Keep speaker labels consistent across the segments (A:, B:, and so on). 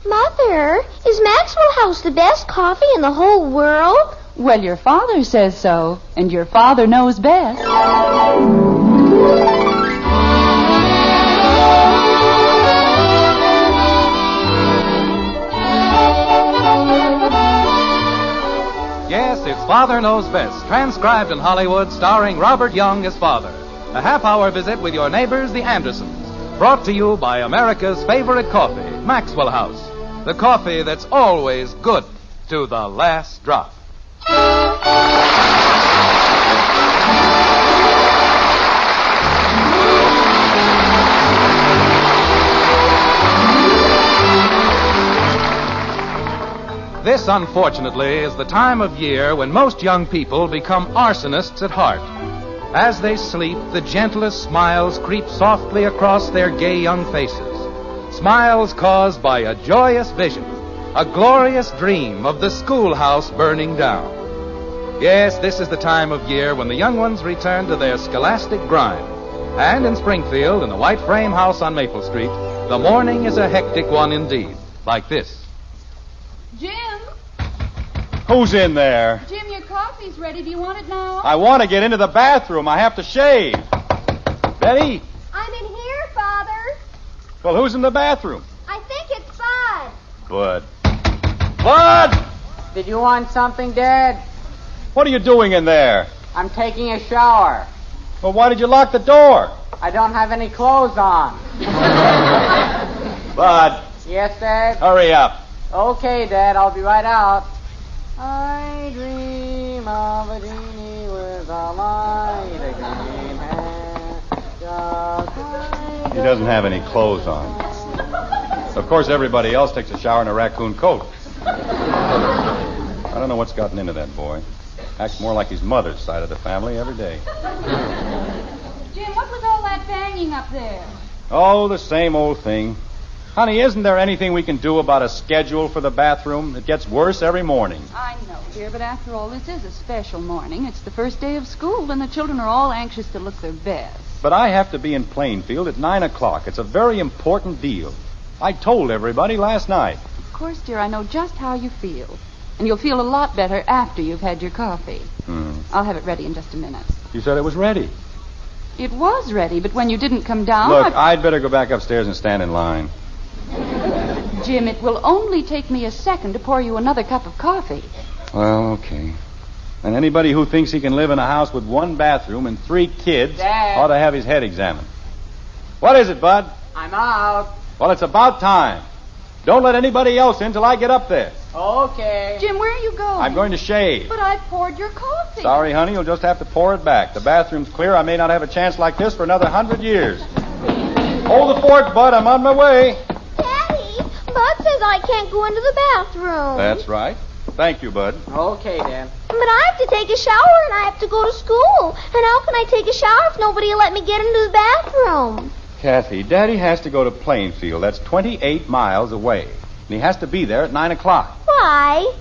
A: Mother, is Maxwell House the best coffee in the whole world?
B: Well, your father says so, and your father knows best.
C: Yes, it's Father Knows Best, transcribed in Hollywood, starring Robert Young as father. A half-hour visit with your neighbors, the Andersons. Brought to you by America's favorite coffee, Maxwell House. The coffee that's always good to the last drop. This, unfortunately, is the time of year when most young people become arsonists at heart. As they sleep, the gentlest smiles creep softly across their gay young faces. Smiles caused by a joyous vision, a glorious dream of the schoolhouse burning down. Yes, this is the time of year when the young ones return to their scholastic grind. And in Springfield, in the white frame house on Maple Street, the morning is a hectic one indeed, like this.
B: Jim?
D: Who's in there?
B: Jim, your coffee's ready. Do you want it now?
D: I want to get into the bathroom. I have to shave. Betty?
A: I'm in here, Father.
D: Well, who's in the bathroom?
A: I think it's Bud.
D: Bud. Bud!
E: Did you want something, Dad?
D: What are you doing in there?
E: I'm taking a shower.
D: Well, why did you lock the door?
E: I don't have any clothes on.
D: Bud,
E: Yes, Dad?
D: hurry up.
E: Okay, Dad, I'll be right out. I dream of a genie with a light, a green hair, just like
D: He doesn't have any clothes on. Of course, everybody else takes a shower in a raccoon coat. I don't know what's gotten into that boy. Acts more like his mother's side of the family every day.
B: Jim, what was all that banging up there?
D: Oh, the same old thing. Honey, isn't there anything we can do about a schedule for the bathroom? It gets worse every morning.
B: I know, dear, but after all, this is a special morning. It's the first day of school, and the children are all anxious to look their best.
D: But I have to be in Plainfield at 9 o'clock. It's a very important deal. I told everybody last night.
B: Of course, dear, I know just how you feel. And you'll feel a lot better after you've had your coffee. I'll have it ready in just a minute.
D: You said it was ready.
B: It was ready, but when you didn't come down...
D: Look, I'd better go back upstairs and stand in line.
B: Jim, it will only take me a second to pour you another cup of coffee.
D: Well, okay. And anybody who thinks he can live in a house with one bathroom and 3 kids
E: Dad.
D: ought to have his head examined. What is it, Bud?
E: I'm out.
D: Well, it's about time. Don't let anybody else in till I get up there.
E: Okay.
B: Jim, where are you going?
D: I'm going to shave.
B: But I poured your coffee.
D: Sorry, honey, you'll just have to pour it back. The bathroom's clear. I may not have a chance like this for another 100 years. Hold the fort, Bud. I'm on my way.
A: Daddy, Bud says I can't go into the bathroom.
D: That's right. Thank you, Bud.
E: Okay, Dad.
A: But I have to take a shower and I have to go to school. And how can I take a shower if nobody will let me get into the bathroom?
D: Kathy, Daddy has to go to Plainfield. That's 28 miles away. And he has to be there at 9 o'clock.
A: Why?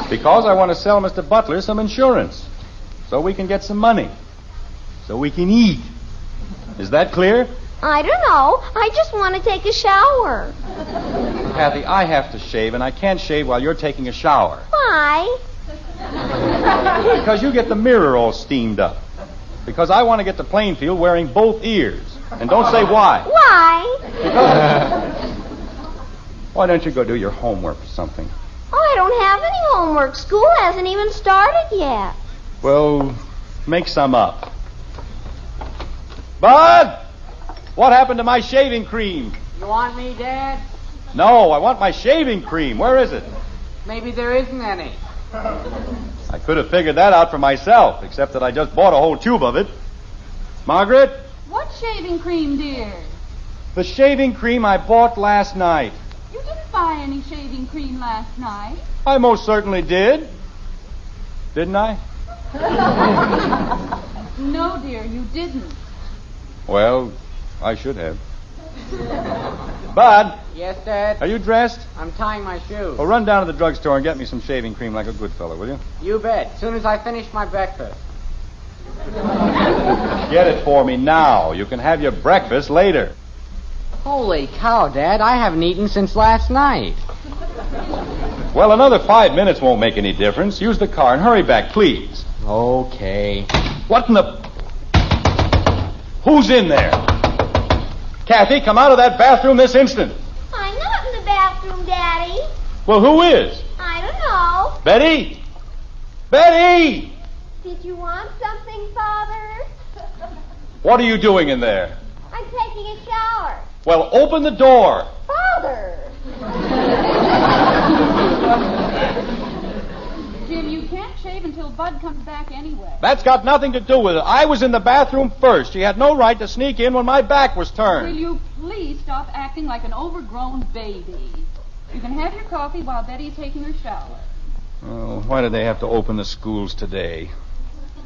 D: Because I want to sell Mr. Butler some insurance. So we can get some money. So we can eat. Is that clear?
A: I don't know. I just want to take a shower.
D: Kathy, I have to shave, and I can't shave while you're taking a shower.
A: Why?
D: Because you get the mirror all steamed up. Because I want to get to Plainfield wearing both ears. And don't say why.
A: Why?
D: Because... Why don't you go do your homework or something?
A: Oh, I don't have any homework. School hasn't even started yet.
D: Well, make some up. Bud! What happened to my shaving cream?
E: You want me, Dad?
D: No, I want my shaving cream. Where is it?
E: Maybe there isn't any.
D: I could have figured that out for myself, except that I just bought a whole tube of it. Margret?
B: What shaving cream, dear?
D: The shaving cream I bought last night.
B: You didn't buy any shaving cream last night.
D: I most certainly did. Didn't I?
B: No, dear, you didn't.
D: Well, I should have. Bud,
E: Yes, Dad?
D: are you dressed?
E: I'm tying my shoes.
D: Well, run down to the drugstore and get me some shaving cream like a good fellow, will you?
E: You bet. As soon as I finish my breakfast.
D: Get it for me now. You can have your breakfast later.
E: Holy cow, Dad. I haven't eaten since last night.
D: Well, another 5 minutes won't make any difference. Use the car and hurry back, please.
E: Okay.
D: What in the... Who's in there? Kathy, come out of that bathroom this instant.
A: I'm not in the bathroom, Daddy.
D: Well, who is?
A: I don't know.
D: Betty? Betty!
A: Did you want something, Father?
D: What are you doing in there?
A: I'm taking a shower.
D: Well, open the door.
A: Father!
B: Jim, you can't shave until Bud comes back anyway.
D: That's got nothing to do with it. I was in the bathroom first. She had no right to sneak in when my back was
B: Will
D: turned.
B: you please stop acting like an overgrown baby? You can have your coffee while Betty's taking her shower.
D: Oh, why did they have to open the schools today?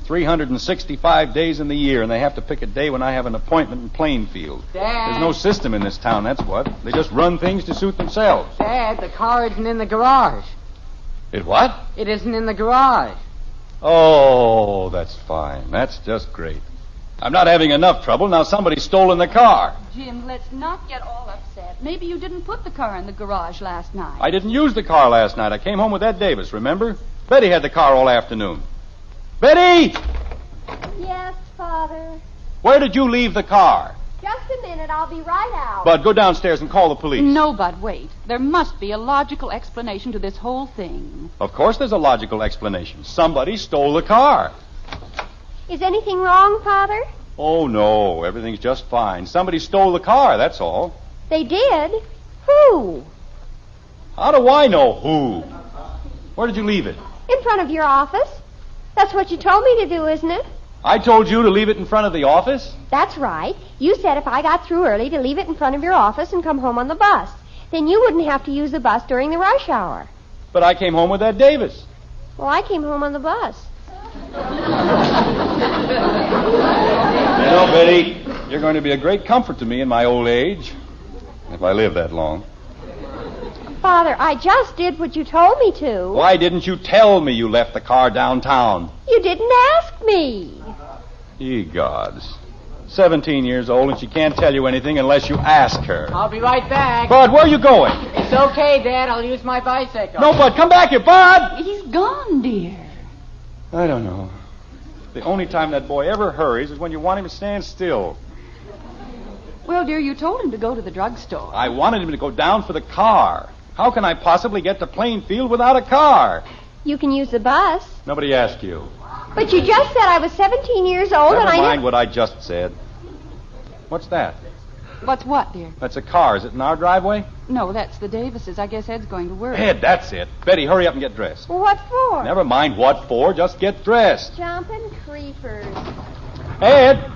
D: 365 days in the year, and they have to pick a day when I have an appointment in Plainfield.
E: Dad.
D: There's no system in this town, that's what. They just run things to suit themselves.
E: Dad, the car isn't in the garage.
D: It what?
E: It isn't in the garage.
D: Oh, that's fine. That's just great. I'm not having enough trouble. Now somebody's stolen the car.
B: Jim, let's not get all upset. Maybe you didn't put the car in the garage last night.
D: I didn't use the car last night. I came home with Ed Davis, remember? Betty had the car all afternoon. Betty!
A: Yes, Father.
D: Where did you leave the car?
A: Just a minute. I'll be right out.
D: Bud, go downstairs and call the police.
B: No, Bud, wait. There must be a logical explanation to this whole thing.
D: Of course there's a logical explanation. Somebody stole the car.
A: Is anything wrong, Father?
D: Oh, no. Everything's just fine. Somebody stole the car, that's all.
A: They did? Who?
D: How do I know who? Where did you leave it?
A: In front of your office. That's what you told me to do, isn't it?
D: I told you to leave it in front of the office?
A: That's right. You said if I got through early to leave it in front of your office and come home on the bus. Then you wouldn't have to use the bus during the rush hour.
D: But I came home with Ed Davis.
A: Well, I came home on the bus.
D: You know, Betty, you're going to be a great comfort to me in my old age. If I live that long.
A: Father, I just did what you told me to.
D: Why didn't you tell me you left the car downtown?
A: You didn't ask me.
D: Ye gods. 17 years old and she can't tell you anything unless you ask her.
E: I'll be right back.
D: Bud, where are you going?
E: It's okay, Dad. I'll use my bicycle.
D: No, Bud, come back here, Bud!
B: He's gone, dear.
D: I don't know. The only time that boy ever hurries is when you want him to stand still.
B: Well, dear, you told him to go to the drugstore.
D: I wanted him to go down for the car. How can I possibly get to Plainfield without a car?
A: You can use the bus.
D: Nobody asked you.
A: But you just said I was 17 years old
D: Never
A: and I...
D: mind what I just said. What's that?
B: What's what, dear?
D: That's a car. Is it in our driveway?
B: No, that's the Davises. I guess Ed's going to work.
D: Ed, that's it. Betty, hurry up and get dressed.
A: Well, what for?
D: Never mind what for. Just get dressed.
A: Jumping creepers.
D: Ed!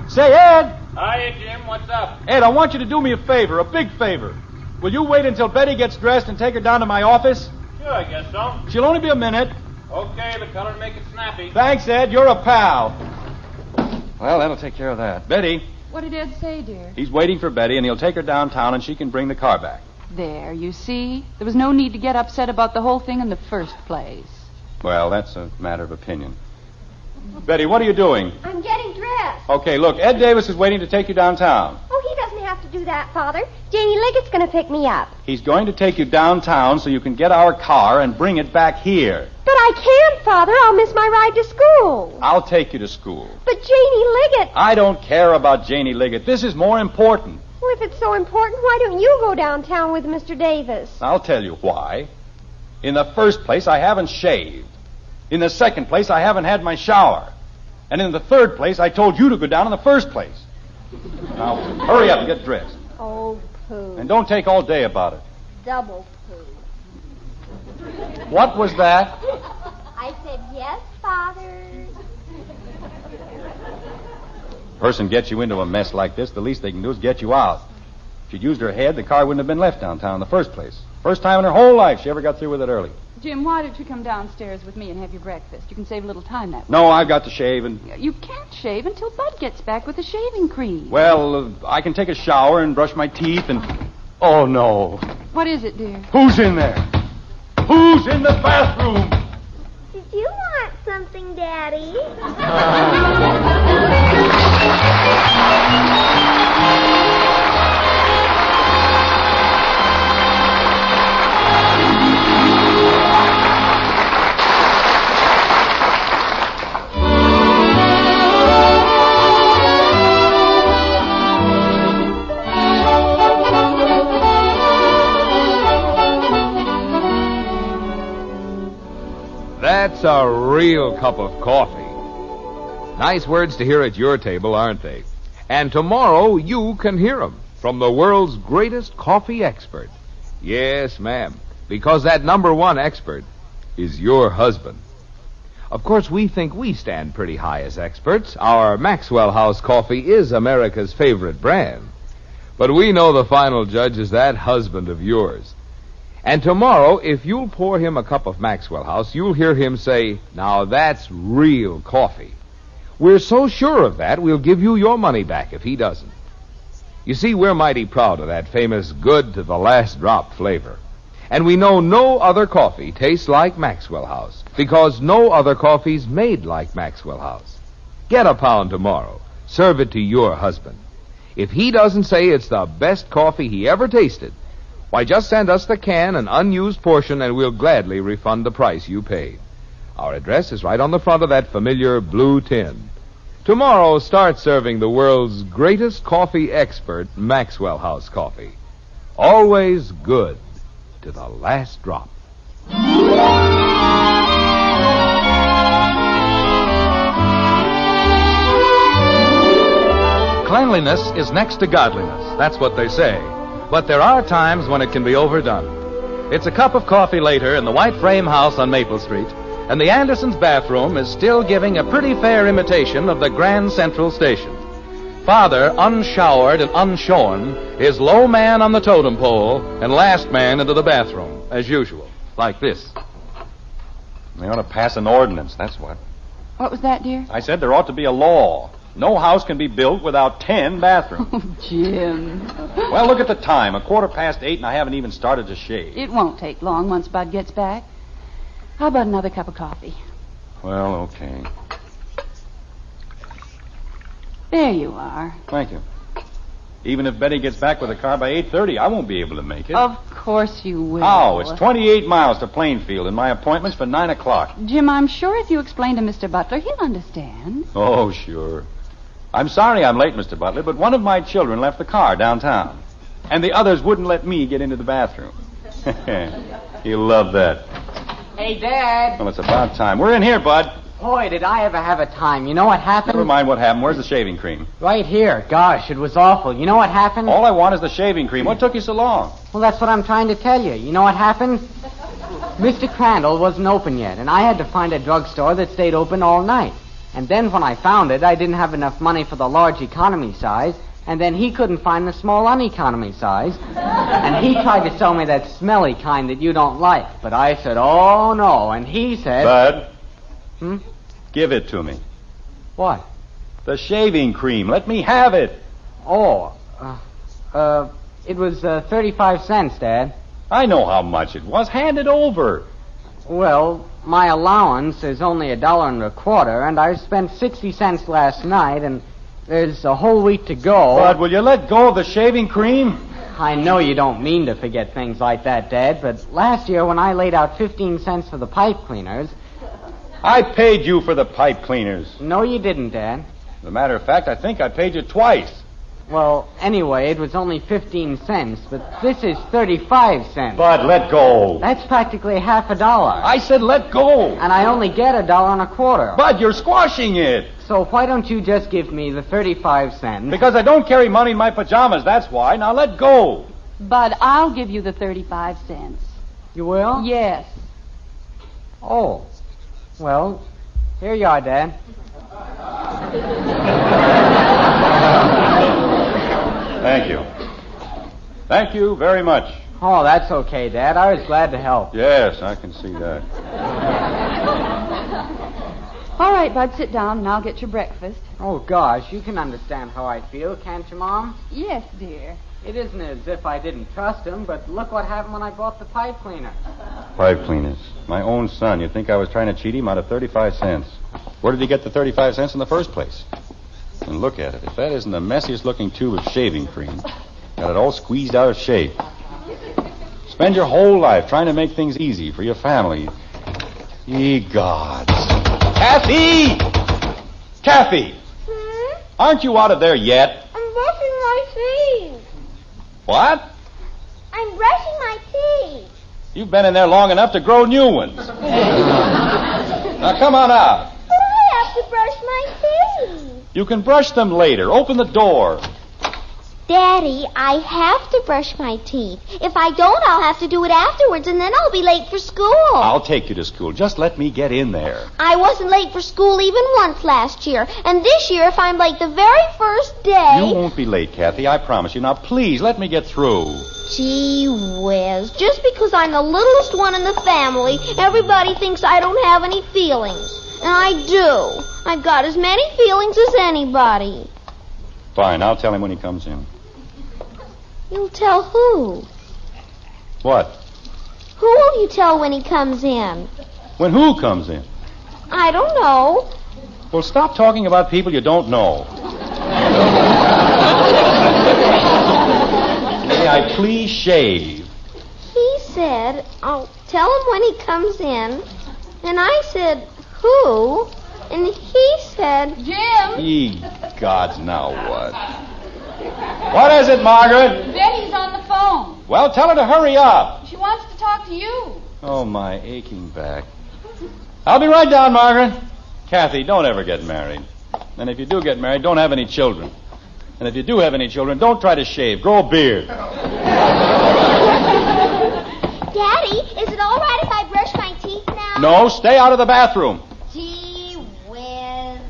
D: Say, Ed!
F: Hiya, Jim. What's up?
D: Ed, I want you to do me a favor, a big favor. Will you wait until Betty gets dressed and take her down to my office?
F: Sure, I guess so.
D: She'll only be a minute.
F: Okay, the color make it snappy.
D: Thanks, Ed. You're a pal. Well, that'll take care of that. Betty,
B: What did Ed say, dear?
D: he's waiting for Betty, and he'll take her downtown, and she can bring the car back.
B: There, you see? There was no need to get upset about the whole thing in the first place.
D: Well, that's a matter of opinion. Betty, what are you doing?
A: I'm getting dressed.
D: Okay, look, Ed Davis is waiting to take you downtown.
A: Oh, he doesn't have to do that, Father. Janie Liggett's going to pick me up.
D: He's going to take you downtown so you can get our car and bring it back here.
A: But I can't, Father. I'll miss my ride to school.
D: I'll take you to school.
A: But Janie Liggett...
D: I don't care about Janie Liggett. This is more important.
A: Well, if it's so important, why don't you go downtown with Mr. Davis?
D: I'll tell you why. In the first place, I haven't shaved. In the second place, I haven't had my shower. And in the third place, I told you to go down in the first place. Now, hurry up and get dressed.
A: Oh, poo.
D: And don't take all day about it.
A: Double poo.
D: What was that?
A: I said yes, Father.
D: Person gets you into a mess like this, the least they can do is get you out. If she'd used her head, the car wouldn't have been left downtown in the first place. First time in her whole life she ever got through with it early.
B: Jim, why don't you come downstairs with me and have your breakfast? You can save a little time that way.
D: No, I've got to shave and...
B: You can't shave until Bud gets back with the shaving cream.
D: Well, I can take a shower and brush my teeth and... Oh, no.
B: What is it, dear?
D: Who's in there? Who's in the bathroom?
A: Did you want something, Daddy?
G: That's a real cup of coffee. Nice words to hear at your table, aren't they? And tomorrow you can hear them from the world's greatest coffee expert. Yes, ma'am, because that number one expert is your husband. Of course, we think we stand pretty high as experts. Our Maxwell House coffee is America's favorite brand. But we know the final judge is that husband of yours. And tomorrow, if you'll pour him a cup of Maxwell House, you'll hear him say, "Now that's real coffee." We're so sure of that, we'll give you your money back if he doesn't. You see, we're mighty proud of that famous good to the last drop flavor. And we know no other coffee tastes like Maxwell House, because no other coffee's made like Maxwell House. Get a pound tomorrow. Serve it to your husband. If he doesn't say it's the best coffee he ever tasted, why, just send us the can, an unused portion, and we'll gladly refund the price you paid. Our address is right on the front of that familiar blue tin. Tomorrow, start serving the world's greatest coffee expert, Maxwell House coffee. Always good to the last drop.
C: Cleanliness is next to godliness. That's what they say. But there are times when it can be overdone. It's a cup of coffee later in the white frame house on Maple Street, and the Andersons' bathroom is still giving a pretty fair imitation of the Grand Central Station. Father, unshowered and unshorn, is low man on the totem pole and last man into the bathroom, as usual, like this.
D: They ought to pass an ordinance, that's what.
B: What was that, dear?
D: I said there ought to be a law. No house can be built without 10 bathrooms.
B: Oh, Jim.
D: Well, look at the time. 8:15, and I haven't even started to shave.
B: It won't take long once Bud gets back. How about another cup of coffee?
D: Well, okay.
B: There you are.
D: Thank you. Even if Betty gets back with the car by 8:30, I won't be able to make it.
B: Of course you will.
D: Oh, it's 28 miles to Plainfield, and my appointment's for 9 o'clock.
B: Jim, I'm sure if you explain to Mr. Butler, he'll understand.
D: Oh, sure. I'm sorry I'm late, Mr. Butler, but one of my children left the car downtown, and the others wouldn't let me get into the bathroom. He'll love that.
E: Hey, Dad.
D: Well, it's about time. We're in here, Bud.
E: Boy, did I ever have a time. You know what happened?
D: Never mind what happened. Where's the shaving cream?
E: Right here. Gosh, it was awful. You know what happened?
D: All I want is the shaving cream. What took you so long?
E: Well, that's what I'm trying to tell you. You know what happened? Mr. Crandall wasn't open yet, and I had to find a drugstore that stayed open all night. And then when I found it, I didn't have enough money for the large economy size, and then he couldn't find the small uneconomy size. And he tried to sell me that smelly kind that you don't like. But I said, oh, no. And he said...
D: Bud? Give it to me.
E: What?
D: The shaving cream. Let me have it.
E: Oh, it was 35 cents, Dad.
D: I know how much it was. Hand it over.
E: Well, my allowance is only $1.25, and I spent 60 cents last night, and there's a whole week to go.
D: Bud, will you let go of the shaving cream?
E: I know you don't mean to forget things like that, Dad, but last year when I laid out 15 cents for the pipe cleaners...
D: I paid you for the pipe cleaners.
E: No, you didn't, Dad.
D: As a matter of fact, I think I paid you twice.
E: Well, anyway, it was only 15 cents, but this is 35 cents.
D: Bud, let go.
E: That's practically half $1.
D: I said let go.
E: And I only get $1.25.
D: Bud, you're squashing it.
E: So why don't you just give me the 35 cents?
D: Because I don't carry money in my pajamas, that's why. Now let go.
B: Bud, I'll give you the 35 cents.
E: You will?
B: Yes.
E: Oh. Well, here you are, Dad.
D: Thank you. Thank you very much.
E: Oh, that's okay, Dad. I was glad to help.
D: Yes, I can see that.
B: All right, Bud, sit down, and I'll get your breakfast.
E: Oh, gosh, you can understand how I feel, can't you, Mom?
B: Yes, dear.
E: It isn't as if I didn't trust him, but look what happened when I bought the pipe cleaner.
D: Pipe cleaners. My own son. You'd think I was trying to cheat him out of 35 cents. Where did he get the 35 cents in the first place? And look at it. If that isn't the messiest looking tube of shaving cream. Got it all squeezed out of shape. Spend your whole life trying to make things easy for your family. Ye gods. Kathy! Kathy! Aren't you out of there yet?
A: I'm brushing my teeth.
D: What?
A: I'm brushing my teeth.
D: You've been in there long enough to grow new ones. Now, come on out.
A: But I have to brush my teeth.
D: You can brush them later. Open the door.
A: Daddy, I have to brush my teeth. If I don't, I'll have to do it afterwards, and then I'll be late for school.
D: I'll take you to school. Just let me get in there.
A: I wasn't late for school even once last year. And this year, if I'm late the very first day...
D: You won't be late, Kathy. I promise you. Now, please, let me get through.
A: Gee whiz. Just because I'm the littlest one in the family, everybody thinks I don't have any feelings. And I do. I've got as many feelings as anybody.
D: Fine. I'll tell him when he comes in.
A: You'll tell who?
D: What?
A: Who will you tell when he comes in?
D: When who comes in?
A: I don't know.
D: Well, stop talking about people you don't know. May I please shave?
A: He said, I'll tell him when he comes in. And I said, who? And he said...
B: Jim!
D: Ye gods, now what? What is it, Margaret?
B: Betty's on the phone.
D: Well, tell her to hurry up.
B: She wants to talk to you.
D: Oh, my aching back. I'll be right down, Margaret. Kathy, don't ever get married. And if you do get married, don't have any children. And if you do have any children, don't try to shave. Grow a beard.
A: Daddy, is it all right if I brush my teeth now?
D: No, stay out of the bathroom.
A: Gee whiz.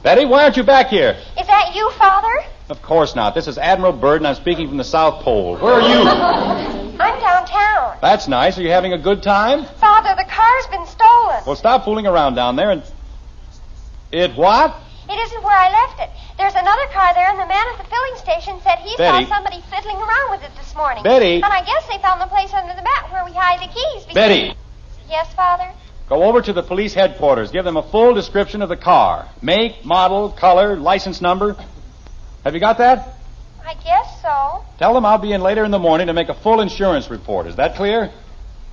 D: Betty, why aren't you back here?
A: Is that you, Father?
D: Of course not. This is Admiral Byrd, and I'm speaking from the South Pole. Where are you?
A: I'm downtown.
D: That's nice. Are you having a good time?
A: Father, the car's been stolen.
D: Well, stop fooling around down there and... It what?
A: It isn't where I left it. There's another car there, and the man at the filling station said he
D: Betty.
A: saw somebody fiddling around with it this morning.
D: Betty.
A: And I guess they found the place under the mat where we hide the keys. Because...
D: Betty.
A: Yes, Father?
D: Go over to the police headquarters. Give them a full description of the car. Make, model, color, license number. Have you got that?
A: I guess so.
D: Tell them I'll be in later in the morning to make a full insurance report. Is that clear?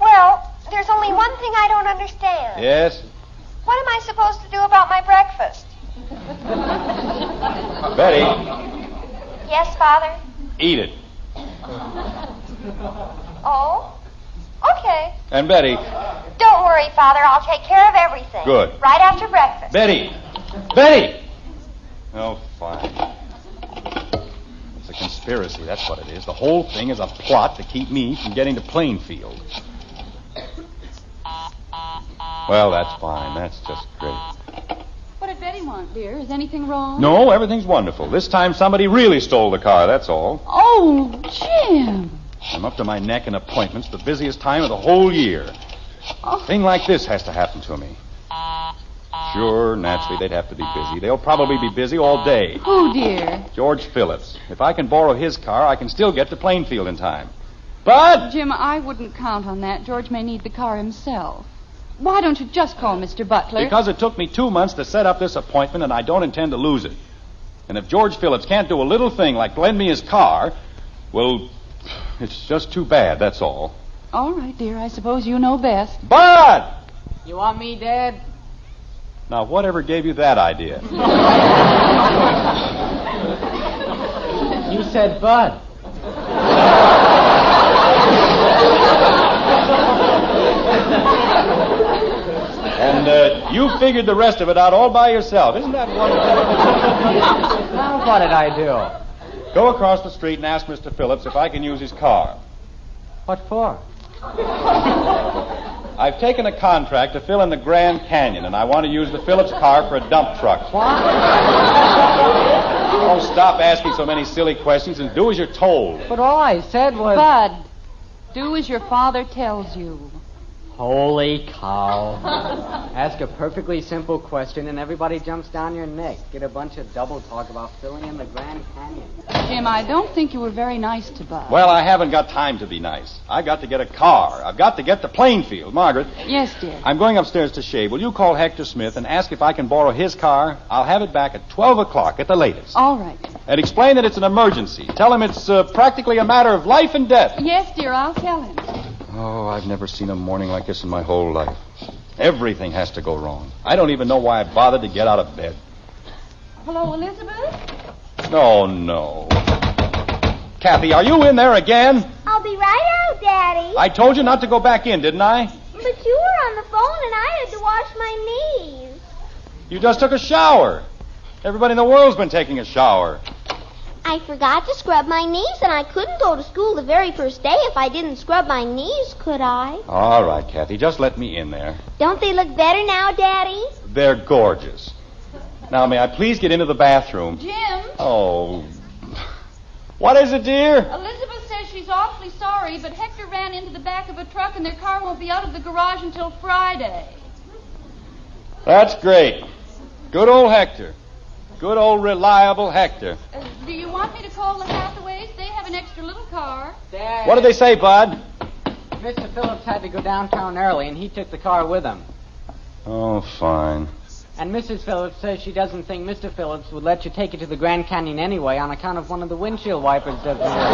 A: Well, there's only one thing I don't understand.
D: Yes.
A: What am I supposed to do about my breakfast?
D: Betty,
A: Yes, Father?
D: eat it.
A: Oh? Okay.
D: And Betty,
A: Don't worry, Father. I'll take care of everything.
D: Good.
A: Right after breakfast.
D: Betty! Betty! Oh, fine. It's a conspiracy, that's what it is. The whole thing is a plot to keep me from getting to Plainfield. Well, that's fine. That's just great.
B: What did Betty want, dear? Is anything wrong?
D: No, everything's wonderful. This time somebody really stole the car, that's all.
B: Oh, Jim.
D: I'm up to my neck in appointments, the busiest time of the whole year. A thing like this has to happen to me. Sure, naturally, they'd have to be busy. They'll probably be busy all day.
B: Oh, dear.
D: George Phillips. If I can borrow his car, I can still get to Plainfield in time. But...
B: Jim, I wouldn't count on that. George may need the car himself. Why don't you just call Mr. Butler?
D: Because it took me 2 months to set up this appointment, and I don't intend to lose it. And if George Phillips can't do a little thing like lend me his car, well, it's just too bad, that's all.
B: All right, dear. I suppose you know best.
D: Bud!
E: You want me, Dad?
D: Now, whatever gave you that idea?
E: You said Bud.
D: And you figured the rest of it out all by yourself. Isn't that wonderful?
E: Now, what did I do?
D: Go across the street and ask Mr. Phillips if I can use his car.
E: What for?
D: I've taken a contract to fill in the Grand Canyon, and I want to use the Phillips car for a dump truck.
E: What?
D: Oh, stop asking so many silly questions and do as you're told.
E: But all I said was...
B: Bud, do as your father tells you.
E: Holy cow. Ask a perfectly simple question and everybody jumps down your neck. Get a bunch of double talk about filling in the Grand Canyon.
B: Jim, I don't think you were very nice to Bud.
D: Well, I haven't got time to be nice. I've got to get a car. I've got to get to Plainfield. Margaret.
B: Yes, dear.
D: I'm going upstairs to shave. Will you call Hector Smith and ask if I can borrow his car? I'll have it back at 12 o'clock at the latest.
B: All right.
D: And explain that it's an emergency. Tell him it's practically a matter of life and death.
B: Yes, dear, I'll tell him.
D: Oh, I've never seen a morning like this in my whole life. Everything has to go wrong. I don't even know why I bothered to get out of bed.
B: Hello, Elizabeth?
D: Oh, no. Kathy, are you in there again?
A: I'll be right out, Daddy.
D: I told you not to go back in, didn't I?
A: But But you were on the phone and I had to wash my knees.
D: You just took a shower. Everybody in the world's been taking a shower.
A: I forgot to scrub my knees, and I couldn't go to school the very first day if I didn't scrub my knees, could I?
D: All right, Kathy, just let me in there.
A: Don't they look better now, Daddy?
D: They're gorgeous. Now, may I please get into the bathroom?
B: Jim,
D: Oh. What is it, dear?
B: Elizabeth says she's awfully sorry, but Hector ran into the back of a truck and their car won't be out of the garage until Friday.
D: That's great. Good old Hector. Good old reliable Hector.
B: Do you want me to call the Hathaways? They have an extra little car.
E: Dad.
D: What did they say, Bud?
E: Mr. Phillips had to go downtown early, and he took the car with him.
D: Oh, fine.
E: And Mrs. Phillips says she doesn't think Mr. Phillips would let you take it to the Grand Canyon anyway on account of one of the windshield wipers doesn't work.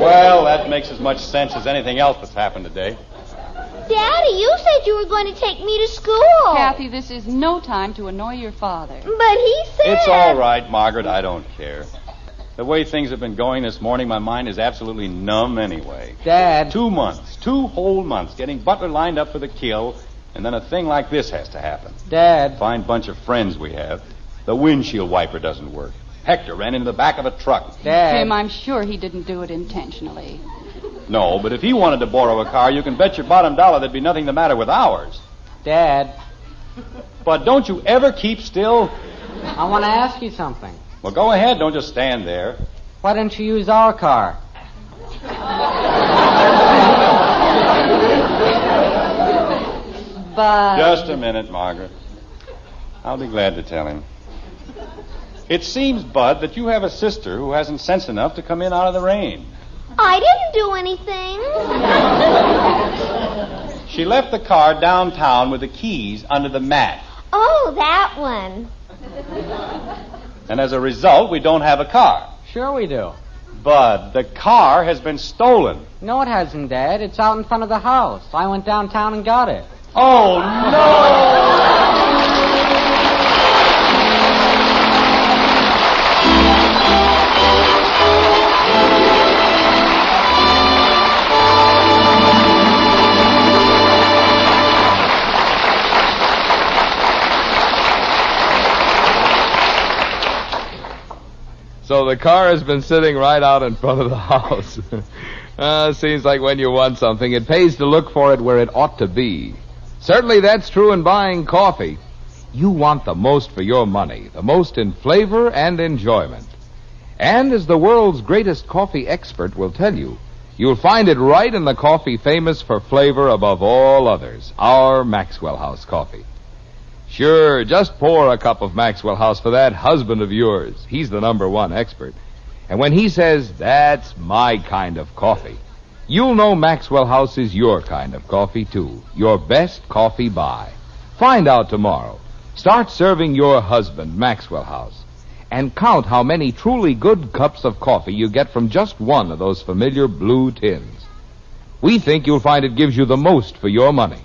D: Well, that makes as much sense as anything else that's happened today.
A: Daddy, you said you were going to take me to school.
B: Kathy, this is no time to annoy your father.
A: But he said...
D: It's all right, Margaret. I don't care. The way things have been going this morning, my mind is absolutely numb anyway.
E: Dad.
D: 2 months, 2 whole months, getting Butler lined up for the kill, and then a thing like this has to happen.
E: Dad.
D: Fine bunch of friends we have. The windshield wiper doesn't work. Hector ran into the back of a truck.
E: Dad.
B: Jim, I'm sure he didn't do it intentionally.
D: No, but if he wanted to borrow a car, you can bet your bottom dollar there'd be nothing the matter with ours.
E: Dad.
D: But don't you ever keep still?
E: I want to ask you something.
D: Well, go ahead. Don't just stand there.
E: Why don't you use our car?
B: But...
D: Just a minute, Margaret. I'll be glad to tell him. It seems, Bud, that you have a sister who hasn't sense enough to come in out of the rain.
A: I didn't do anything.
D: She left the car downtown with the keys under the mat.
A: Oh, that one.
D: And as a result, we don't have a car.
E: Sure we do.
D: Bud, the car has been stolen.
E: No, it hasn't, Dad. It's out in front of the house. I went downtown and got it.
D: Oh, no!
G: So the car has been sitting right out in front of the house. Seems like when you want something, it pays to look for it where it ought to be. Certainly that's true in buying coffee. You want the most for your money, the most in flavor and enjoyment. And as the world's greatest coffee expert will tell you, you'll find it right in the coffee famous for flavor above all others, our Maxwell House coffee. Sure, just pour a cup of Maxwell House for that husband of yours. He's the #1 expert. And when he says, that's my kind of coffee, you'll know Maxwell House is your kind of coffee, too. Your best coffee buy. Find out tomorrow. Start serving your husband Maxwell House. And count how many truly good cups of coffee you get from just one of those familiar blue tins. We think you'll find it gives you the most for your money.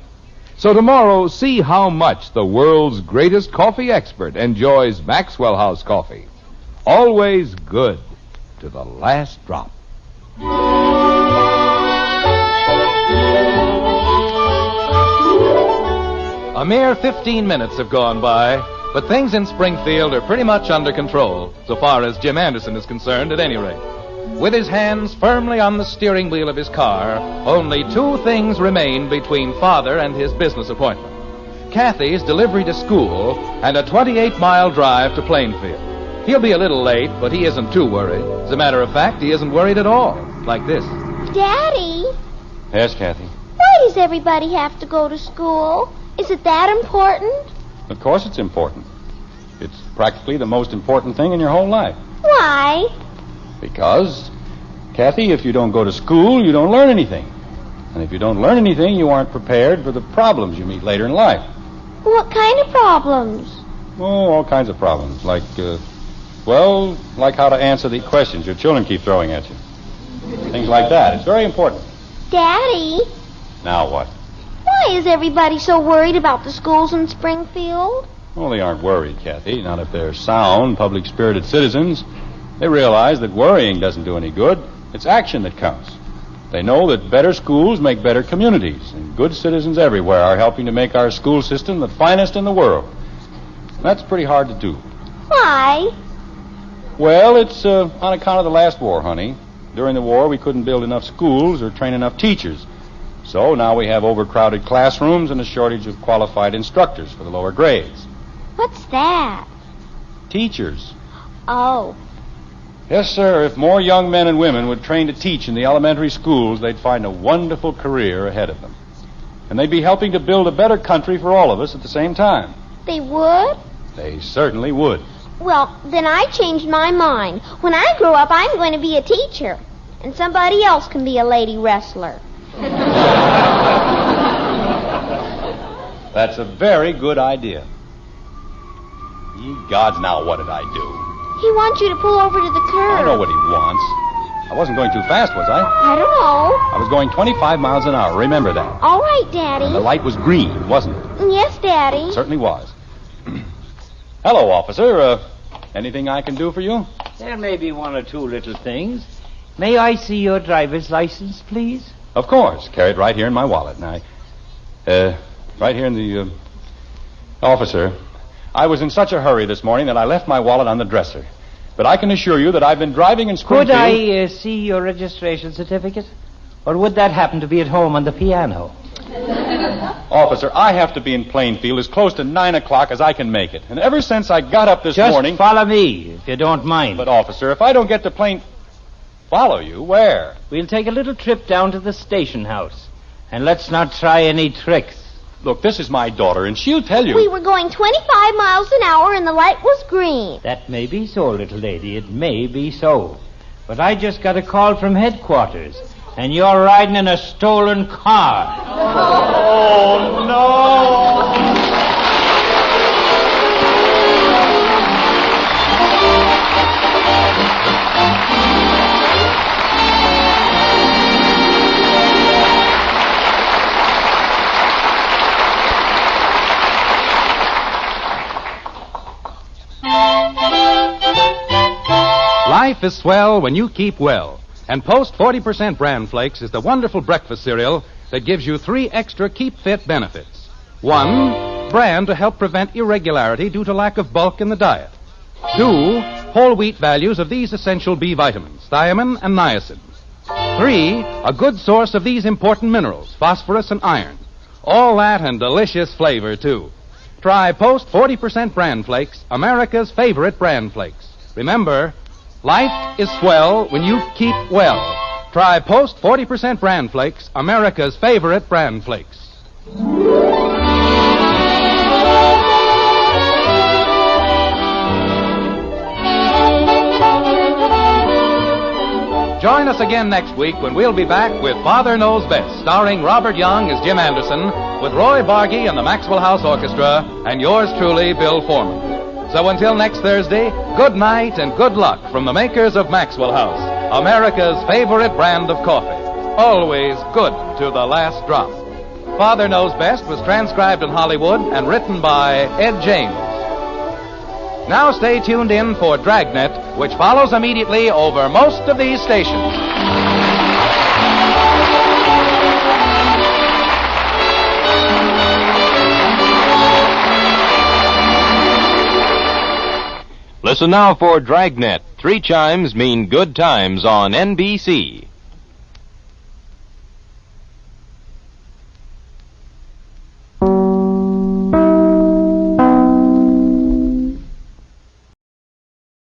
G: So tomorrow, see how much the world's greatest coffee expert enjoys Maxwell House coffee. Always good to the last drop.
C: A mere 15 minutes have gone by, but things in Springfield are pretty much under control, so far as Jim Anderson is concerned at any rate. With his hands firmly on the steering wheel of his car, only 2 things remain between Father and his business appointment. Kathy's delivery to school and a 28-mile drive to Plainfield. He'll be a little late, but he isn't too worried. As a matter of fact, he isn't worried at all. Like this.
A: Daddy,
D: Yes, Kathy.
A: why does everybody have to go to school? Is it that important?
D: Of course it's important. It's practically the most important thing in your whole life.
A: Why?
D: Because, Kathy, if you don't go to school, you don't learn anything. And if you don't learn anything, you aren't prepared for the problems you meet later in life.
A: What kind of problems?
D: Oh, all kinds of problems. Like how to answer the questions your children keep throwing at you. Things like that. It's very important.
A: Daddy,
D: Now what?
A: why Why is everybody so worried about the schools in Springfield?
D: Well, they aren't worried, Kathy. Not if they're sound, public-spirited citizens. They realize that worrying doesn't do any good. It's action that counts. They know that better schools make better communities, and good citizens everywhere are helping to make our school system the finest in the world. That's pretty hard to do.
A: Why?
D: Well, it's on account of the last war, honey. During the war, we couldn't build enough schools or train enough teachers. So now we have overcrowded classrooms and a shortage of qualified instructors for the lower grades.
A: What's that?
D: Teachers.
A: Oh.
D: Yes, sir. If more young men and women would train to teach in the elementary schools, they'd find a wonderful career ahead of them. And they'd be helping to build a better country for all of us at the same time.
A: They would?
D: They certainly would.
A: Well, then I changed my mind. When I grow up, I'm going to be a teacher. And somebody else can be a lady wrestler.
D: That's a very good idea. Ye gods, now what did I do?
A: He wants you to pull over to the curb.
D: I know what he wants. I wasn't going too fast, was I?
A: I don't know.
D: I was going 25 miles an hour. Remember that.
A: All right, Daddy.
D: And the light was green, wasn't it?
A: Yes, Daddy.
D: It certainly was. Hello, officer. Anything I can do for you?
H: There may be one or two little things. May I see your driver's license, please?
D: Of course. Carry it right here in my wallet. Now, right here in the... Officer, I was in such a hurry this morning that I left my wallet on the dresser. But I can assure you that I've been driving in Springfield...
H: Could I see your registration certificate? Or would that happen to be at home on the piano?
D: Officer, I have to be in Plainfield as close to 9 o'clock as I can make it. And ever since I got up this morning...
H: Just follow me, if you don't mind.
D: But, officer, if I don't get to Follow you? Where?
H: We'll take a little trip down to the station house. And let's not try any tricks.
D: Look, this is my daughter, and she'll tell you...
A: We were going 25 miles an hour and the light was green.
H: That may be so, little lady. It may be so. But I just got a call from headquarters. And you're riding in a stolen car.
D: Oh, no!
C: Life is swell when you keep well. And Post 40% Bran Flakes is the wonderful breakfast cereal that gives you 3 extra Keep Fit benefits. 1, bran to help prevent irregularity due to lack of bulk in the diet. 2, whole wheat values of these essential B vitamins, thiamine and niacin. 3, a good source of these important minerals, phosphorus and iron. All that and delicious flavor, too. Try Post 40% Bran Flakes, America's favorite Bran Flakes. Remember, life is swell when you keep well. Try Post 40% Bran Flakes, America's favorite Bran Flakes. Join us again next week when we'll be back with Father Knows Best, starring Robert Young as Jim Anderson, with Roy Bargy and the Maxwell House Orchestra, and yours truly, Bill Foreman. So until next Thursday, good night and good luck from the makers of Maxwell House, America's favorite brand of coffee. Always good to the last drop. Father Knows Best was transcribed in Hollywood and written by Ed James. Now stay tuned in for Dragnet, which follows immediately over most of these stations.
I: Listen now for Dragnet. 3 chimes mean good times on NBC.